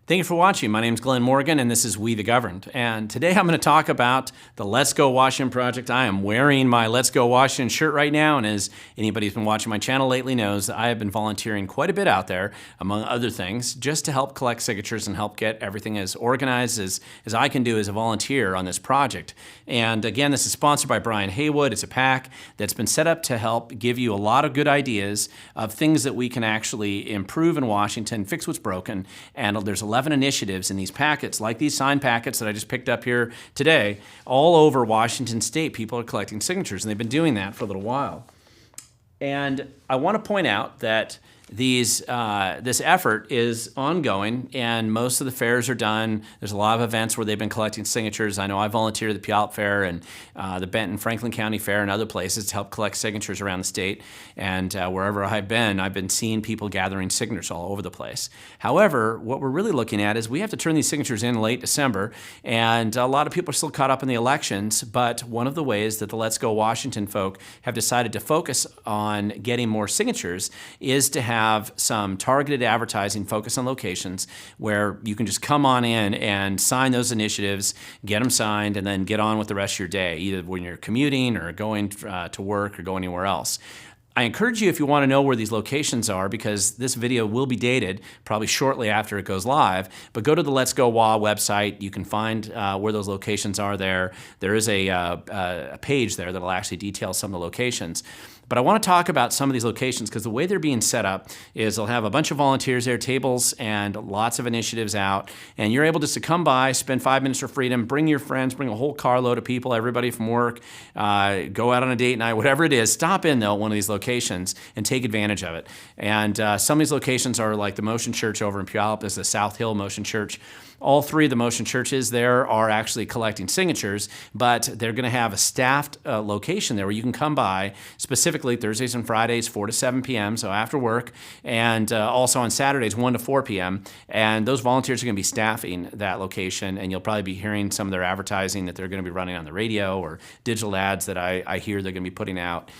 Thank you for watching. My name is Glen Morgan, and this is We the Governed. And today I'm going to talk about the Let's Go Washington Project. I am wearing my Let's Go Washington shirt right now, and as anybody who's been watching my channel lately knows, I have been volunteering quite a bit out there, among other things, just to help collect signatures and help get everything as organized as I can do as a volunteer on this project. And again, this is sponsored by Brian Heywood. It's a PAC that's been set up to help give you a lot of good ideas of things that we can actually improve in Washington, fix what's broken, and there's 11 initiatives in these packets, like these signed packets that I just picked up here today. All over Washington State, people are collecting signatures, and they've been doing that for a little while. And I want to point out that this effort is ongoing, and most of the fairs are done. There's a lot of events where they've been collecting signatures. I know I volunteer at the Puyallup Fair and the Benton Franklin County Fair and other places to help collect signatures around the state. And wherever I've been seeing people gathering signatures all over the place. However, what we're really looking at is we have to turn these signatures in late December, and a lot of people are still caught up in the elections. But one of the ways that the Let's Go Washington folk have decided to focus on getting more signatures is to have some targeted advertising focus on locations where you can just come on in and sign those initiatives, get them signed, and then get on with the rest of your day, either when you're commuting or going to work or going anywhere else. I encourage you, if you want to know where these locations are, because this video will be dated probably shortly after it goes live, but go to the Let's Go WA website. You can find where those locations are there. There is a page there that will actually detail some of the locations. But I want to talk about some of these locations because the way they're being set up is they'll have a bunch of volunteers there, tables, and lots of initiatives out. And you're able just to come by, spend 5 minutes for freedom, bring your friends, bring a whole carload of people, everybody from work, go out on a date night, whatever it is. Stop in, though, at one of these locations and take advantage of it. And some of these locations are like the Motion Church over in Puyallup. There's the South Hill Motion Church. All three of the Motion churches there are actually collecting signatures, but they're going to have a staffed location there where you can come by, specifically Thursdays and Fridays, 4 to 7 p.m., so after work, and also on Saturdays, 1 to 4 p.m., and those volunteers are going to be staffing that location, and you'll probably be hearing some of their advertising that they're going to be running on the radio or digital ads that I hear they're going to be putting out.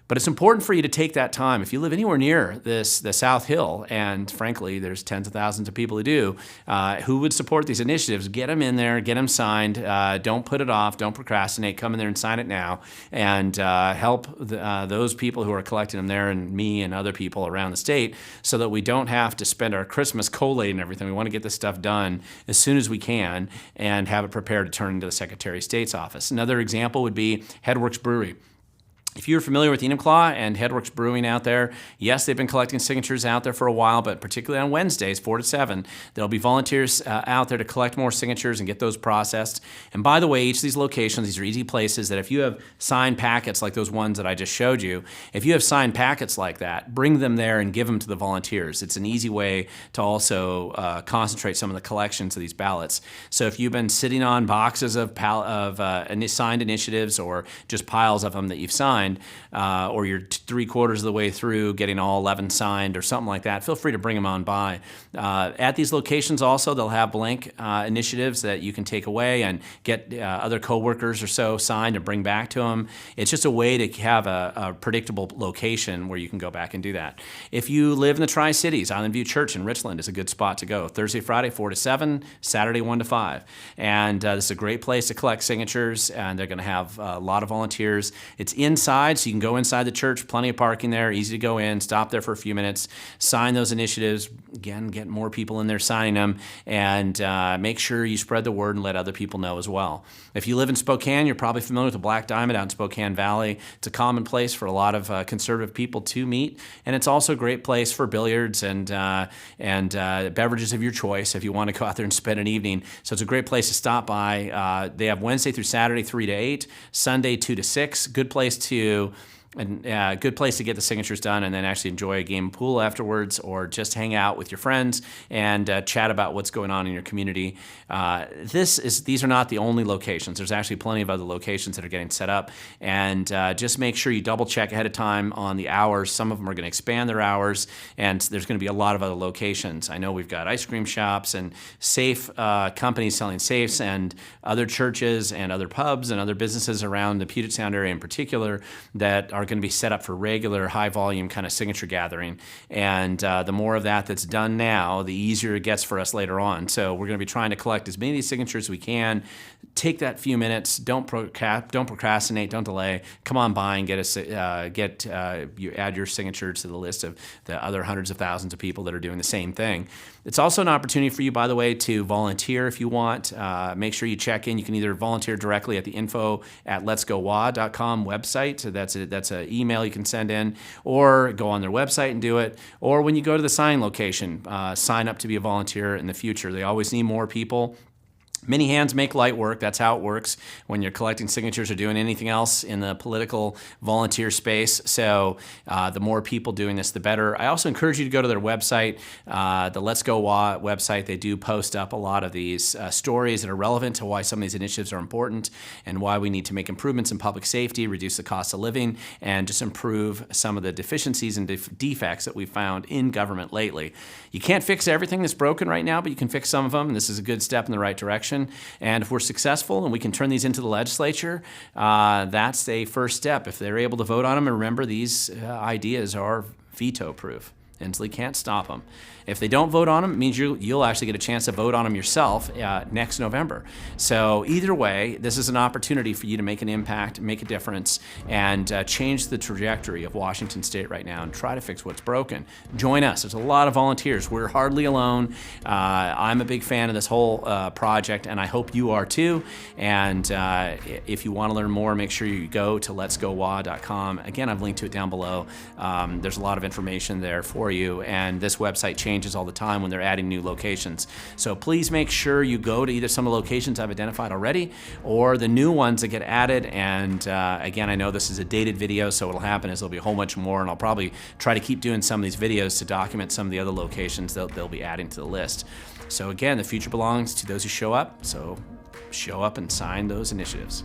But it's important for you to take that time. If you live anywhere near the South Hill, and frankly, there's tens of thousands of people who do, who would support these initiatives, get them in there, get them signed. Don't put it off. Don't procrastinate. Come in there and sign it now, and help those people who are collecting them there, and me and other people around the state, so that we don't have to spend our Christmas collating and everything. We want to get this stuff done as soon as we can and have it prepared to turn into the Secretary of State's office. Another example would be Headworks Brewery. If you're familiar with Enumclaw and Headworks Brewing out there, yes, they've been collecting signatures out there for a while, but particularly on Wednesdays, 4 to 7, there'll be volunteers out there to collect more signatures and get those processed. And by the way, each of these locations, these are easy places that if you have signed packets like those ones that I just showed you, if you have signed packets like that, bring them there and give them to the volunteers. It's an easy way to also concentrate some of the collections of these ballots. So if you've been sitting on boxes of signed initiatives or just piles of them that you've signed, or you're 3/4 of the way through getting all 11 signed or something like that, feel free to bring them on by. At these locations also, they'll have blank initiatives that you can take away and get other coworkers or so signed and bring back to them. It's just a way to have a predictable location where you can go back and do that. If you live in the Tri-Cities, Island View Church in Richland is a good spot to go. Thursday, Friday, 4 to 7, Saturday, 1 to 5. And this is a great place to collect signatures, and they're going to have a lot of volunteers. It's inside, so you can go inside the church, plenty of parking there, easy to go in, stop there for a few minutes, sign those initiatives, again, get more people in there signing them, and make sure you spread the word and let other people know as well. If you live in Spokane, you're probably familiar with the Black Diamond out in Spokane Valley. It's a common place for a lot of conservative people to meet, and it's also a great place for billiards and beverages of your choice if you want to go out there and spend an evening. So it's a great place to stop by. They have Wednesday through Saturday, 3 to 8, Sunday, 2 to 6. Good place to good place to get the signatures done and then actually enjoy a game of pool afterwards, or just hang out with your friends and chat about what's going on in your community. These are not the only locations. There's actually plenty of other locations that are getting set up, and just make sure you double check ahead of time on the hours. Some of them are going to expand their hours, and there's going to be a lot of other locations. I know we've got ice cream shops and safe companies selling safes, and other churches and other pubs and other businesses around the Puget Sound area in particular that are are going to be set up for regular high volume kind of signature gathering. And the more of that's done now, the easier it gets for us later on. So we're going to be trying to collect as many of these signatures as we can. Take that few minutes. Don't procrastinate. Don't delay. Come on by and you add your signature to the list of the other hundreds of thousands of people that are doing the same thing. It's also an opportunity for you, by the way, to volunteer if you want. Make sure you check in. You can either volunteer directly at the info@letsgowa.com website. So that's an email you can send in, or go on their website and do it. Or when you go to the sign location, sign up to be a volunteer in the future. They always need more people. Many hands make light work. That's how it works when you're collecting signatures or doing anything else in the political volunteer space. So the more people doing this, the better. I also encourage you to go to their website, the Let's Go WA website. They do post up a lot of these stories that are relevant to why some of these initiatives are important and why we need to make improvements in public safety, reduce the cost of living, and just improve some of the deficiencies and defects that we've found in government lately. You can't fix everything that's broken right now, but you can fix some of them, and this is a good step in the right direction. And if we're successful and we can turn these into the legislature, that's a first step. If they're able to vote on them, and remember, these ideas are veto-proof. Inslee can't stop them. If they don't vote on them, it means you'll actually get a chance to vote on them yourself next November. So either way, this is an opportunity for you to make an impact, make a difference, and change the trajectory of Washington State right now and try to fix what's broken. Join us. There's a lot of volunteers. We're hardly alone. I'm a big fan of this whole project, and I hope you are too. And if you want to learn more, make sure you go to letsgowa.com. Again, I've linked to it down below. There's a lot of information there for you, and this website changes all the time when they're adding new locations. So please make sure you go to either some of the locations I've identified already or the new ones that get added. And again, I know this is a dated video, so what'll happen is there'll be a whole bunch more, and I'll probably try to keep doing some of these videos to document some of the other locations they'll be adding to the list. So again, the future belongs to those who show up, so show up and sign those initiatives.